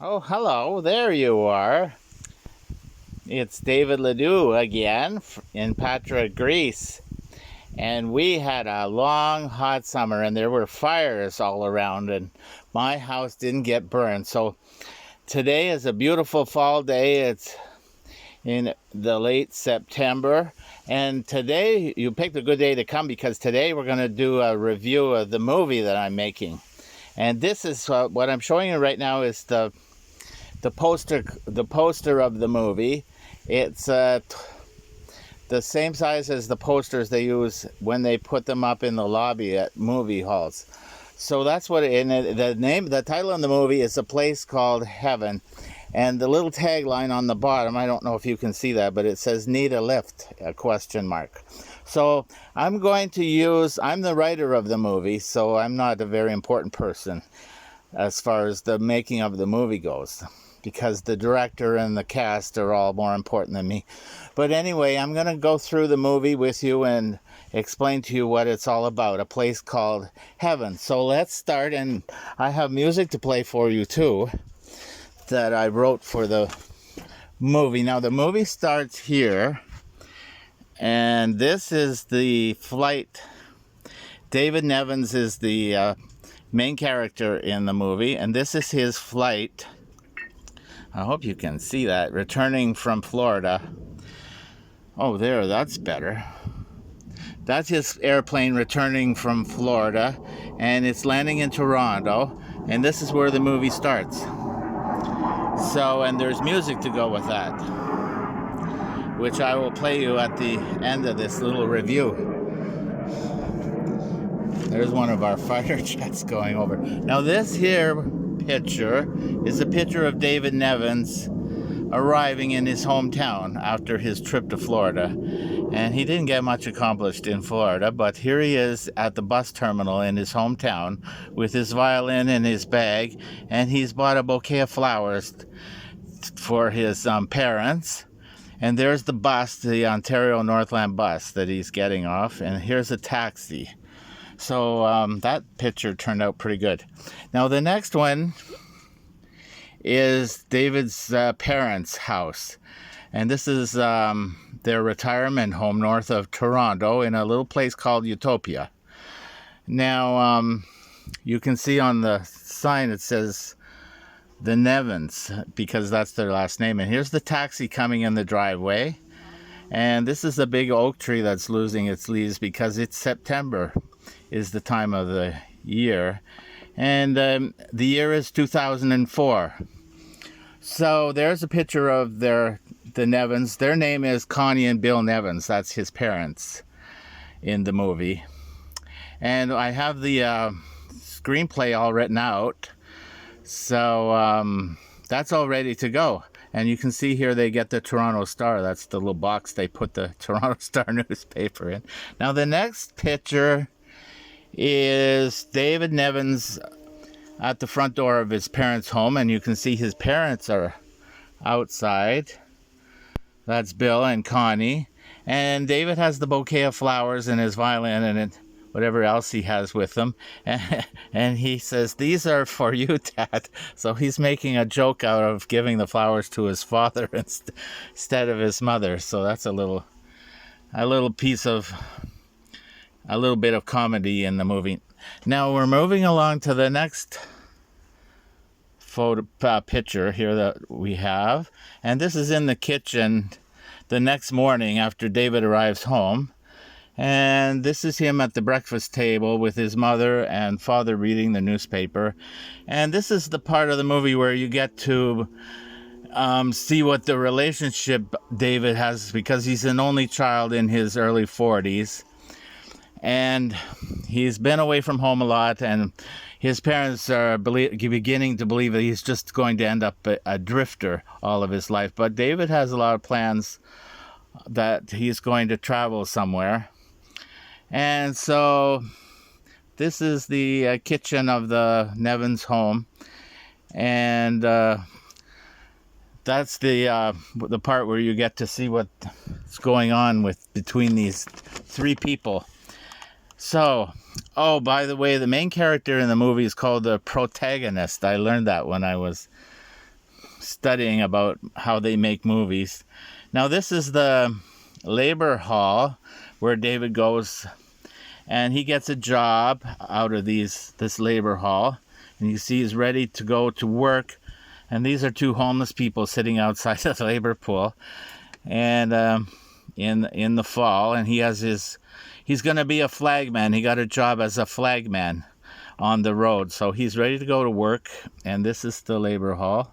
Oh, hello. There you are. It's David Ledoux again in Patra, Greece. And we had a long, hot summer, and there were fires all around, and my house didn't get burned. So today is a beautiful fall day. It's in the late September. And today, you picked a good day to come because today we're going to do a review of the movie that I'm making. And this is what I'm showing you right now is the poster of the movie. It's the same size as the posters they use when they put them up in the lobby at movie halls. So that's what the title of the movie is A Place Called Heaven, and the little tagline on the bottom, I don't know if you can see that, but it says "Need a lift?" a question mark. So I'm the writer of the movie, so I'm not a very important person as far as the making of the movie goes, because the director and the cast are all more important than me. But anyway, I'm going to go through the movie with you and explain to you what it's all about, A Place Called Heaven. So let's start, and I have music to play for you too that I wrote for the movie. Now the movie starts here, and this is the flight. David Nevins is the main character in the movie, and this is his flight. I hope you can see that, returning from Florida. Oh, that's better. That's his airplane returning from Florida, and it's landing in Toronto, and this is where the movie starts. So, and there's music to go with that, which I will play you at the end of this little review. There's one of our fighter jets going over. Now this here picture is a picture of David Nevins arriving in his hometown after his trip to Florida. And he didn't get much accomplished in Florida, but here he is at the bus terminal in his hometown with his violin in his bag, and he's bought a bouquet of flowers for his parents. And there's the bus, the Ontario Northland bus that he's getting off, and here's a taxi. So that picture turned out pretty good. Now the next one is David's parents' house. And this is their retirement home north of Toronto in a little place called Utopia. Now you can see on the sign it says the Nevins, because that's their last name. And here's the taxi coming in the driveway. And this is a big oak tree that's losing its leaves because it's September is the time of the year, and the year is 2004. So there's a picture of the Nevins. Their name is Connie and Bill Nevins. That's his parents in the movie. And I have the screenplay all written out, so that's all ready to go. And you can see here they get the Toronto Star. That's the little box they put the Toronto Star newspaper in. Now the next picture is David Nevins at the front door of his parents' home, and you can see his parents are outside. That's Bill and Connie, and David has the bouquet of flowers and his violin and whatever else he has with him, and he says, "These are for you, Dad." So he's making a joke out of giving the flowers to his father instead of his mother. So that's a little bit of comedy in the movie. Now we're moving along to the next picture here that we have, and this is in the kitchen the next morning after David arrives home, and this is him at the breakfast table with his mother and father reading the newspaper. And this is the part of the movie where you get to see what the relationship David has, because he's an only child in his early 40s. And he's been away from home a lot, and his parents are beginning to believe that he's just going to end up a drifter all of his life. But David has a lot of plans that he's going to travel somewhere. And so this is the kitchen of the Nevins home, and that's the part where you get to see what's going on between these three people. So, oh, by the way, the main character in the movie is called the protagonist. I learned that when I was studying about how they make movies. Now this is the labor hall where David goes, and he gets a job out of this labor hall, and you see he's ready to go to work. And these are two homeless people sitting outside the labor pool, and in the fall, and he's going to be a flagman. He got a job as a flagman on the road, so he's ready to go to work. And this is the labor hall,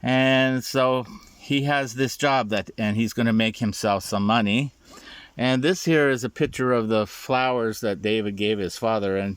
and so he has this job and he's going to make himself some money. And this here is a picture of the flowers that David gave his father, and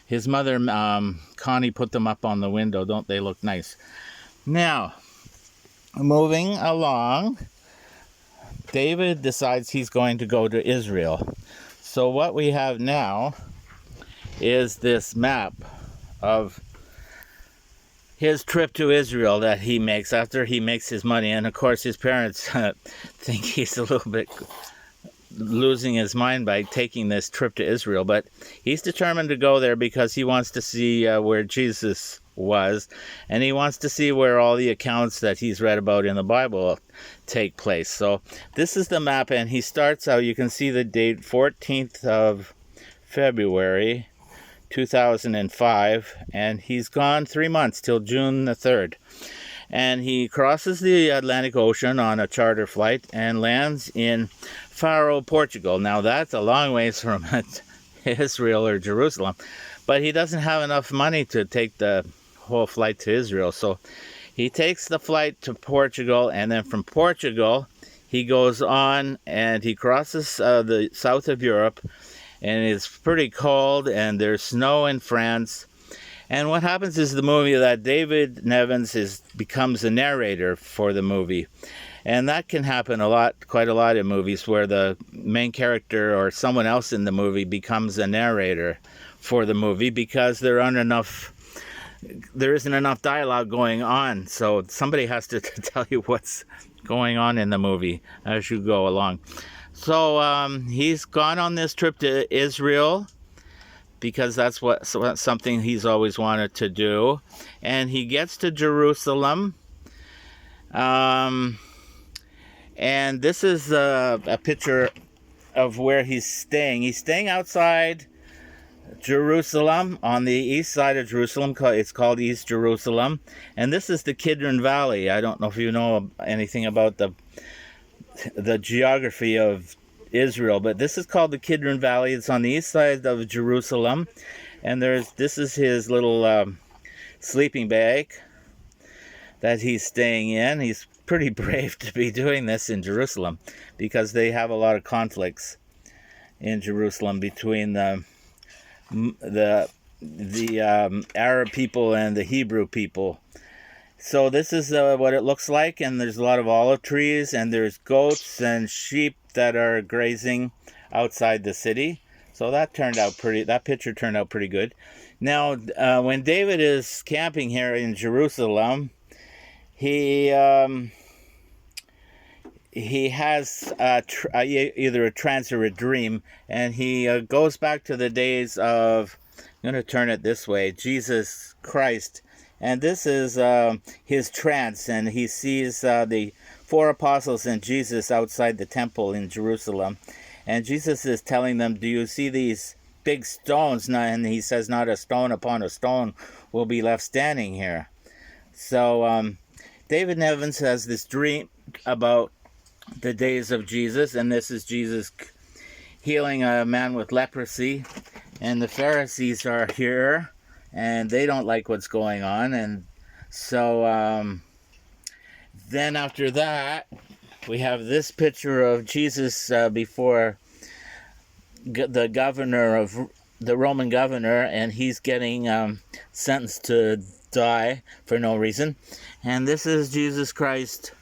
his mother Connie put them up on the window. Don't they look nice? Now, moving along, David decides he's going to go to Israel. So what we have now is this map of his trip to Israel that he makes after he makes his money. And of course his parents think he's a little bit losing his mind by taking this trip to Israel, but he's determined to go there because he wants to see where Jesus was, and he wants to see where all the accounts that he's read about in the Bible take place. So this is the map, and he starts out, you can see the date, 14th of February 2005, and he's gone 3 months till June the 3rd. And he crosses the Atlantic Ocean on a charter flight and lands in Faro, Portugal. Now that's a long ways from Israel or Jerusalem, but he doesn't have enough money to take the whole flight to Israel. So he takes the flight to Portugal, and then from Portugal he goes on and he crosses the south of Europe, and it's pretty cold and there's snow in France. And what happens is the movie that David Nevins becomes a narrator for the movie. And that can happen quite a lot in movies, where the main character or someone else in the movie becomes a narrator for the movie because there isn't enough dialogue going on. So somebody has to tell you what's going on in the movie as you go along. So he's gone on this trip to Israel because that's something he's always wanted to do. And he gets to Jerusalem. And this is a picture of where he's staying. He's staying outside Jerusalem, on the east side of Jerusalem. It's called East Jerusalem. And this is the Kidron Valley. I don't know if you know anything about the geography of Israel, but this is called the Kidron Valley. It's on the east side of Jerusalem, and this is his little sleeping bag that he's staying in. He's pretty brave to be doing this in Jerusalem because they have a lot of conflicts in Jerusalem between the Arab people and the Hebrew people. So this is what it looks like, and there's a lot of olive trees, and there's goats and sheep that are grazing outside the city. So that picture turned out pretty good. Now, when David is camping here in Jerusalem, he has either a trance or a dream, and he goes back to the days of, I'm going to turn it this way, Jesus Christ. And this is his trance, and he sees the 4 apostles and Jesus outside the temple in Jerusalem. And Jesus is telling them, do you see these big stones? And he says, not a stone upon a stone will be left standing here. So David Nevins has this dream about the days of Jesus, and this is Jesus healing a man with leprosy. And the Pharisees are here, and they don't like what's going on. And so then after that, we have this picture of Jesus before the Roman governor, and he's getting sentenced to die for no reason. And this is Jesus Christ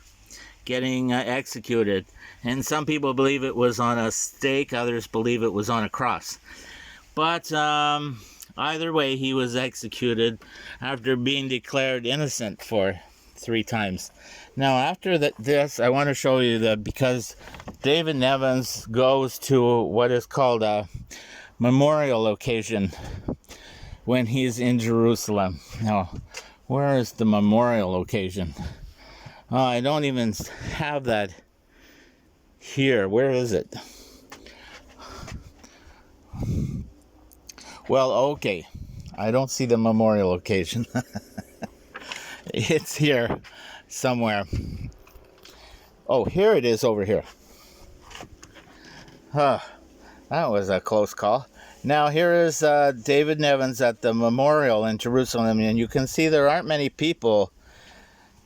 getting executed. And some people believe it was on a stake, others believe it was on a cross. But either way, he was executed after being declared innocent for 3 times. Now, after this, I want to show you that because David Nevins goes to what is called a memorial occasion when he's in Jerusalem. Now, where is the memorial occasion? Oh, I don't even have that here. Where is it? Well, okay. I don't see the memorial location. It's here somewhere. Oh, here it is over here. Huh. That was a close call. Now here is David Nevins at the memorial in Jerusalem, and you can see there aren't many people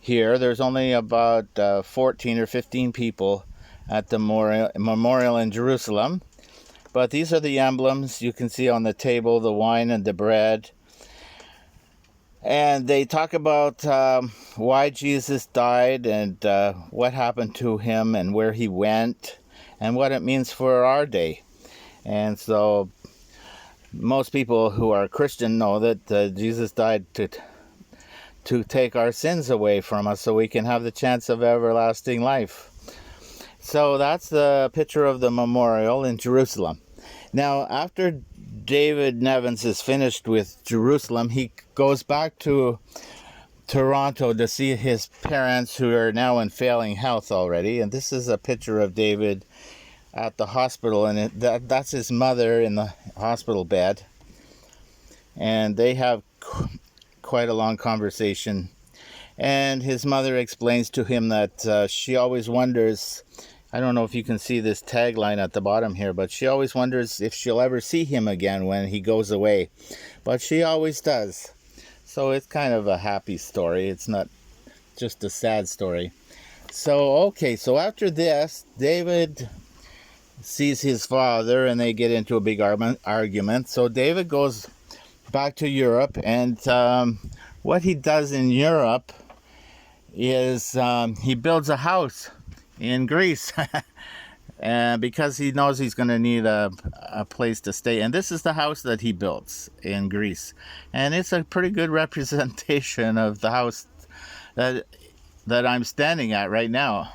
here. There's only about 14 or 15 people at the memorial in Jerusalem. But these are the emblems you can see on the table, the wine and the bread. And they talk about why Jesus died and what happened to him and where he went and what it means for our day. And so most people who are Christian know that Jesus died to take our sins away from us so we can have the chance of everlasting life. So that's the picture of the memorial in Jerusalem. Now, after David Nevins is finished with Jerusalem, he goes back to Toronto to see his parents, who are now in failing health already. And this is a picture of David at the hospital, and that's his mother in the hospital bed. And they have quite a long conversation. And his mother explains to him that she always wonders, I don't know if you can see this tagline at the bottom here, but she always wonders if she'll ever see him again when he goes away. But she always does. So it's kind of a happy story. It's not just a sad story. So after this, David sees his father and they get into a big argument. So David goes back to Europe, and what he does in Europe is he builds a house in Greece because he knows he's going to need a place to stay. And this is the house that he builds in Greece. And it's a pretty good representation of the house that I'm standing at right now.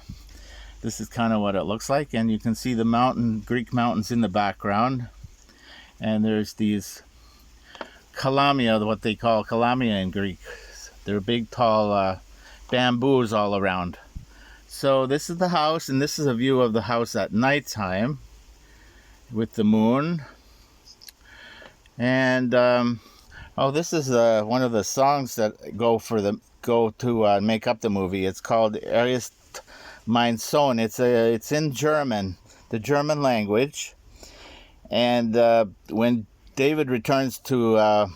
This is kind of what it looks like. And you can see the Greek mountains in the background. And there's these kalamia, what they call kalamia in Greek. They're big, tall bamboos all around. So this is the house, and this is a view of the house at nighttime with the moon. And this is one of the songs that go to make up the movie. It's called Erst Mein Sohn. It's in German, the German language. And when David returns to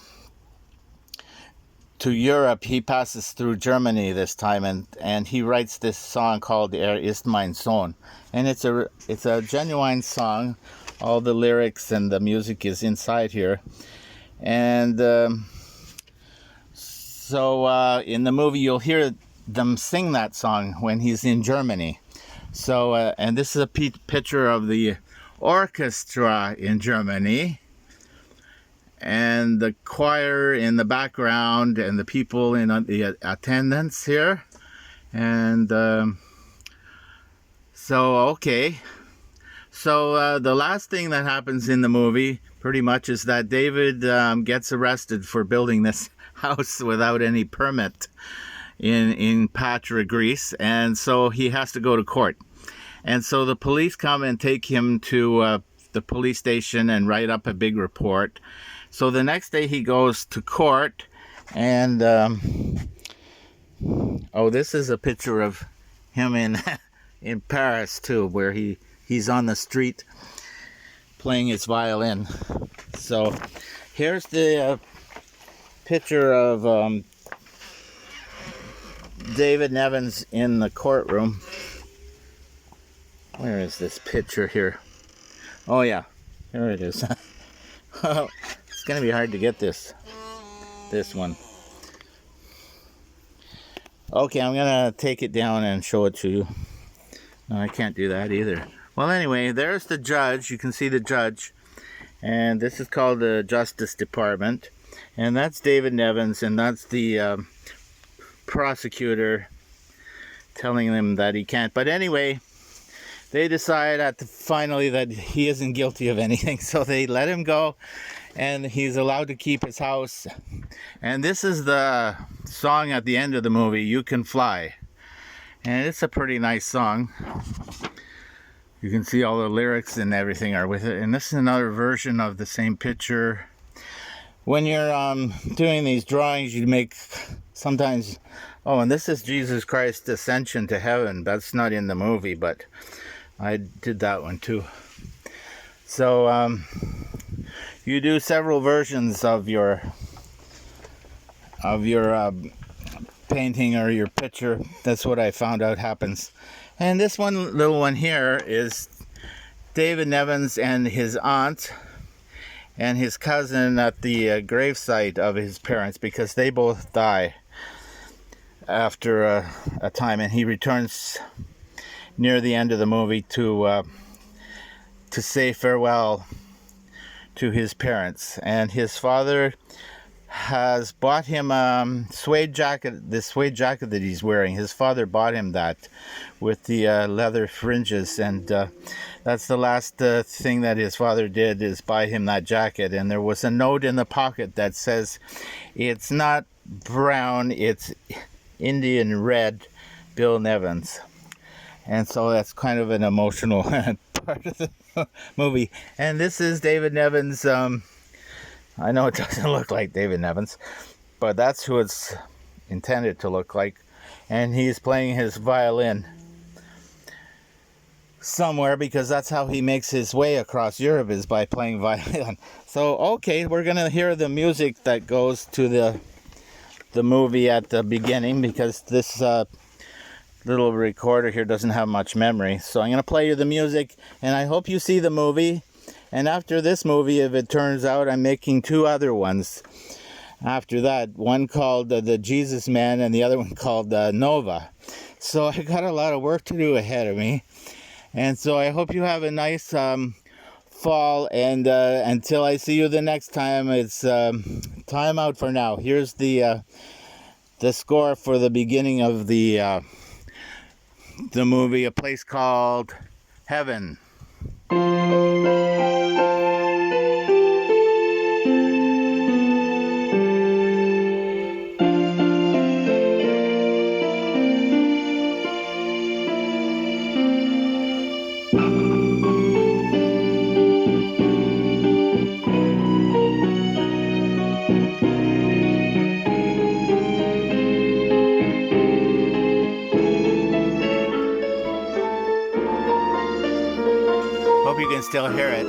Europe, he passes through Germany this time, and he writes this song called Ist mein Sohn. And it's a genuine song. All the lyrics and the music is inside here. And so in the movie, you'll hear them sing that song when he's in Germany. So, and this is a picture of the orchestra in Germany, and the choir in the background, and the people in the attendance here. And so the last thing that happens in the movie pretty much is that David gets arrested for building this house without any permit in Patra, Greece, and so he has to go to court. And so the police come and take him to the police station and write up a big report. So the next day he goes to court, and this is a picture of him in Paris too, where he's on the street playing his violin. So here's the picture of David Nevins in the courtroom. Where is this picture here? Oh yeah, here it is. It's gonna be hard to get this one. Okay, I'm gonna take it down and show it to you. No, I can't do that either. Well, anyway, there's the judge. You can see the judge, and this is called the Justice Department, and that's David Nevins, and that's the prosecutor telling him that he can't. But anyway, they decide finally that he isn't guilty of anything, so they let him go, and he's allowed to keep his house. And this is the song at the end of the movie, "You Can Fly." And it's a pretty nice song. You can see all the lyrics and everything are with it. And this is another version of the same picture. When you're doing these drawings, you make sometimes... Oh, and this is Jesus Christ's ascension to heaven. That's not in the movie, but I did that one too. So you do several versions of your painting or your picture. That's what I found out happens. And this one little one here is David Nevins and his aunt and his cousin at the gravesite of his parents, because they both die after a time, and he returns near the end of the movie to say farewell to his parents. And his father has bought him suede jacket, this suede jacket that he's wearing. His father bought him that with the leather fringes, and that's the last thing that his father did, is buy him that jacket. And there was a note in the pocket that says, "It's not brown, it's Indian red, Bill Nevins." And so that's kind of an emotional part of the movie. And this is David Nevins. I know it doesn't look like David Nevins, but that's who it's intended to look like. And he's playing his violin somewhere, because that's how he makes his way across Europe, is by playing violin. So, okay, we're going to hear the music that goes to the movie at the beginning, because this little recorder here doesn't have much memory. So I'm going to play you the music, and I hope you see the movie. And after this movie, if it turns out, I'm making two other ones after that. One called The Jesus Man, and the other one called Nova. So I got a lot of work to do ahead of me. And so I hope you have a nice fall. And until I see you the next time, it's time out for now. Here's the score for the beginning of the movie, A Place Called Heaven. Hope you can still hear it.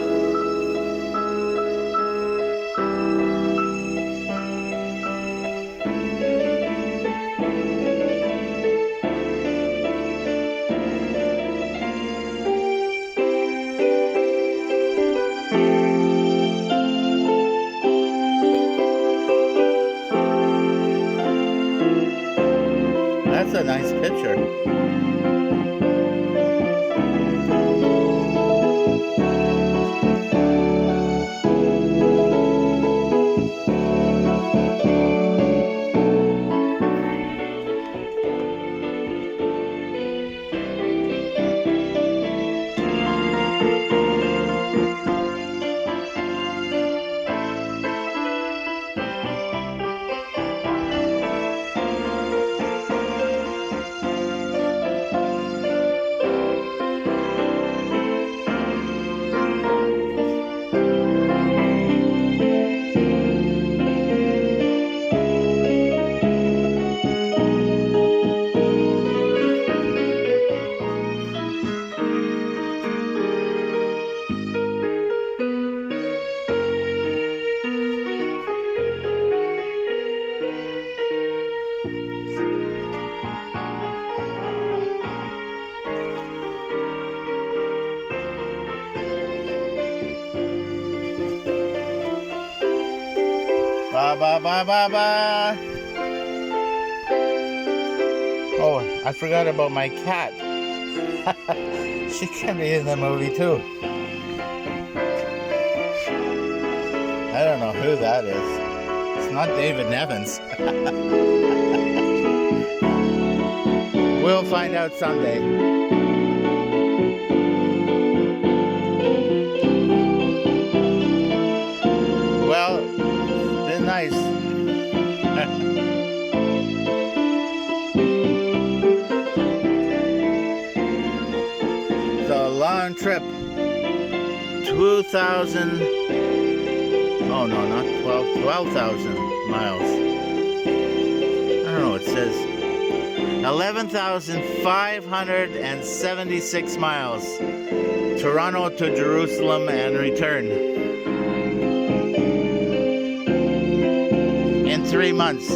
That's a nice picture. Ba ba ba ba ba. Oh, I forgot about my cat. She can be in the movie too. I don't know who that is. It's not David Nevins. We'll find out someday. Well, been nice. round trip. 2,000, oh no, not 12,000 miles. I don't know, it says 11,576 miles. Toronto to Jerusalem and return. In 3 months.